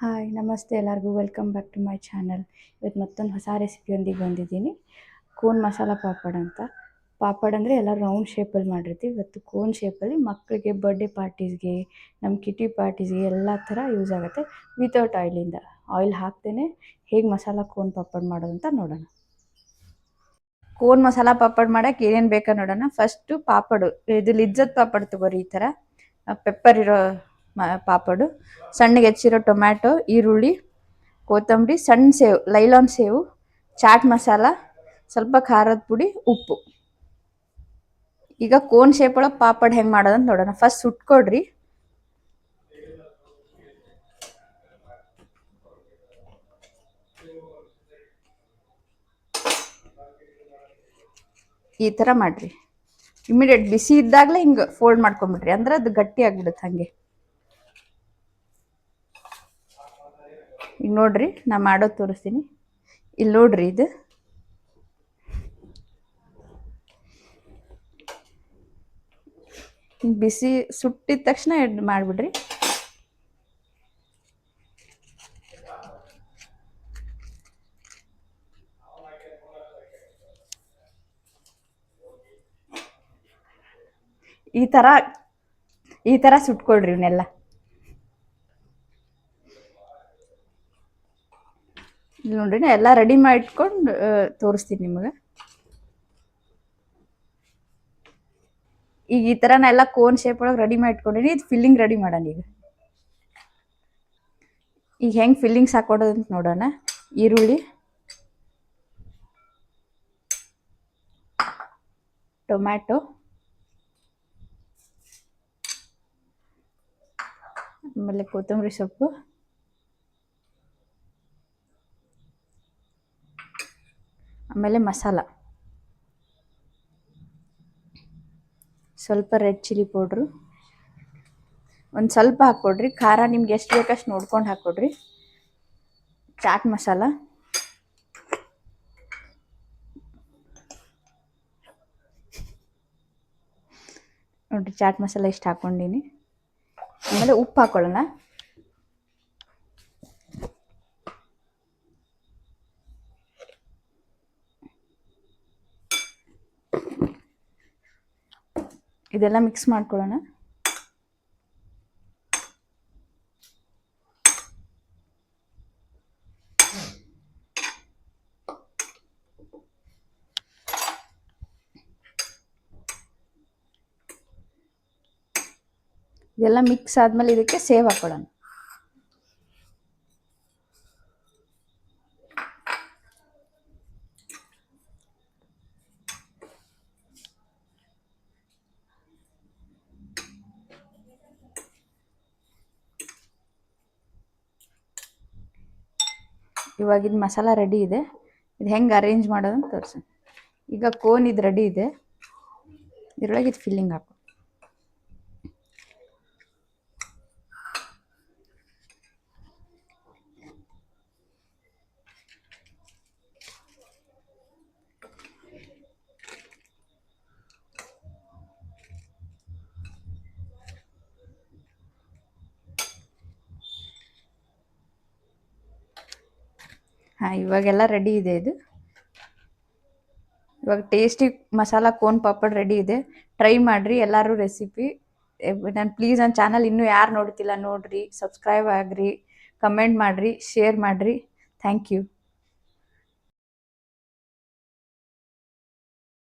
Hi ನಮಸ್ತೆ ಎಲ್ಲರಿಗೂ welcome back to my channel. ಇವತ್ತು ಮತ್ತೊಂದು ಹೊಸ ರೆಸಿಪಿಯೊಂದಿಗೆ ಬಂದಿದ್ದೀನಿ. ಕೋನ್ ಮಸಾಲ ಪಾಪಡ್ ಅಂತ. ಪಾಪಡ್ ಅಂದರೆ ಎಲ್ಲ ರೌಂಡ್ ಶೇಪಲ್ಲಿ ಮಾಡಿರ್ತೀವಿ. ಇವತ್ತು ಕೋನ್ ಶೇಪಲ್ಲಿ ಮಕ್ಕಳಿಗೆ ಬರ್ಡೇ ಪಾರ್ಟೀಸ್ಗೆ, ನಮ್ಮ ಕಿಟಿ ಪಾರ್ಟೀಸ್ಗೆ ಎಲ್ಲ ಥರ ಯೂಸ್ ಆಗುತ್ತೆ. ವಿತೌಟ್ ಆಯಿಲಿಂದ, ಆಯಿಲ್ ಹಾಕ್ದೇ ಹೇಗೆ ಮಸಾಲ ಕೋನ್ ಪಾಪಡ್ ಮಾಡೋದು ಅಂತ ನೋಡೋಣ. ಕೋನ್ ಮಸಾಲ ಪಾಪಡ್ ಮಾಡೋಕ್ಕೆ ಏನೇನು ಬೇಕಾ ನೋಡೋಣ. ಫಸ್ಟು ಪಾಪಡು, ಇದು ಲಿಜ್ಜತ್ ಪಾಪಡ್ ತಗೋರಿ. ಈ ಥರ ಪೆಪ್ಪರ್ ಇರೋ ಪಾಪಡು, ಸಣ್ಣಗೆ ಹೆಚ್ಚಿರೋ ಟೊಮ್ಯಾಟೊ, ಈರುಳ್ಳಿ, ಕೊತ್ತಂಬರಿ, ಸಣ್ಣ ಸೇವು, ಲೈಲಾನ್ ಸೇವು, ಚಾಟ್ ಮಸಾಲ, ಸ್ವಲ್ಪ ಖಾರದ ಪುಡಿ, ಉಪ್ಪು. ಈಗ ಕೋನ್ ಶೇಪ್ ಒಳಗೆ ಪಾಪಡ್ ಹೆಂಗೆ ಮಾಡೋದಂತ ನೋಡೋಣ. ಫಸ್ಟ್ ಸುಟ್ಕೊಡ್ರಿ. ಈ ಥರ ಮಾಡಿರಿ. ಇಮಿಡಿಯೇಟ್ ಬಿಸಿ ಇದ್ದಾಗಲೇ ಹಿಂಗೆ ಫೋಲ್ಡ್ ಮಾಡ್ಕೊಂಬಿಡ್ರಿ, ಅಂದ್ರೆ ಅದು ಗಟ್ಟಿ ಆಗಿಬಿಡುತ್ತೆ ಹಾಗೆ. ಈಗ ನೋಡ್ರಿ, ನಾ ಮಾಡೋದು ತೋರಿಸ್ತೀನಿ. ಇಲ್ಲಿ ನೋಡ್ರಿ, ಇದು ಬಿಸಿ ಸುಟ್ಟಿದ ತಕ್ಷಣ ಮಾಡಿಬಿಡ್ರಿ. ಈ ಥರ ಸುಟ್ಕೊಳ್ರಿ ಇವನ್ನೆಲ್ಲ. ಇಲ್ಲಿ ನೋಡ್ರಿ, ನಾ ಎಲ್ಲ ರೆಡಿ ಮಾಡಿಟ್ಕೊಂಡು ತೋರಿಸ್ತೀನಿ ನಿಮಗೆ. ಈಗ ಈ ಥರ ನಾ ಎಲ್ಲ ಕೋನ್ ಶೇಪ್ ಒಳಗೆ ರೆಡಿ ಮಾಡಿ ಇಟ್ಕೊಂಡಿನಿ. ಇದು ಫಿಲ್ಲಿಂಗ್ ರೆಡಿ ಮಾಡೋಣ. ಈಗ ಹೆಂಗೆ ಫಿಲ್ಲಿಂಗ್ಸ್ ಹಾಕೊಡೋದಂತ ನೋಡೋಣ. ಈರುಳ್ಳಿ, ಟೊಮ್ಯಾಟೊ, ಆಮೇಲೆ ಕೊತ್ತಂಬರಿ ಸೊಪ್ಪು, ಆಮೇಲೆ ಮಸಾಲ, ಸ್ವಲ್ಪ ರೆಡ್ ಚಿಲ್ಲಿ ಪೌಡ್ರು, ಒಂದು ಸ್ವಲ್ಪ ಹಾಕ್ಕೊಡ್ರಿ. ಖಾರ ನಿಮ್ಗೆ ಎಷ್ಟು ಬೇಕಷ್ಟು ನೋಡ್ಕೊಂಡು ಹಾಕ್ಕೊಡ್ರಿ. ಚಾಟ್ ಮಸಾಲ, ನೋಡ್ರಿ ಚಾಟ್ ಮಸಾಲ ಇಷ್ಟು ಹಾಕ್ಕೊಂಡಿನಿ. ಆಮೇಲೆ ಉಪ್ಪು ಹಾಕ್ಕೊಳ್ಳೋಣ. ಇದೆಲ್ಲ ಮಿಕ್ಸ್ ಮಾಡ್ಕೊಳ್ಳೋಣ. ಇದೆಲ್ಲ ಮಿಕ್ಸ್ ಆದಮೇಲೆ ಇದಕ್ಕೆ ಸೇವ್ ಹಾಕೊಳ್ಳೋಣ. ಇವಾಗ ಇದು ಮಸಾಲ ರೆಡಿ ಇದೆ. ಇದು ಹೆಂಗೆ ಅರೇಂಜ್ ಮಾಡೋದಂತ ತೋರಿಸೋಣ. ಈಗ ಕೋನ್ ಇದು ರೆಡಿ ಇದೆ. ಇದರೊಳಗೆ ಇದು ಫಿಲ್ಲಿಂಗ್ ಹಾಕು. ಹಾಂ, ಇವಾಗೆಲ್ಲ ರೆಡಿ ಇದೆ. ಇದು ಇವಾಗ tasty masala cone papad ready ಇದೆ. ಟ್ರೈ ಮಾಡಿರಿ ಎಲ್ಲರೂ ರೆಸಿಪಿ. ಪ್ಲೀಸ್ ನನ್ನ ಚಾನಲ್ ಇನ್ನೂ ಯಾರು ನೋಡ್ತಿಲ್ಲ ನೋಡಿರಿ, ಸಬ್ಸ್ಕ್ರೈಬ್ ಆಗಿರಿ, ಕಮೆಂಟ್ ಮಾಡಿರಿ, ಶೇರ್ ಮಾಡಿರಿ. Thank you.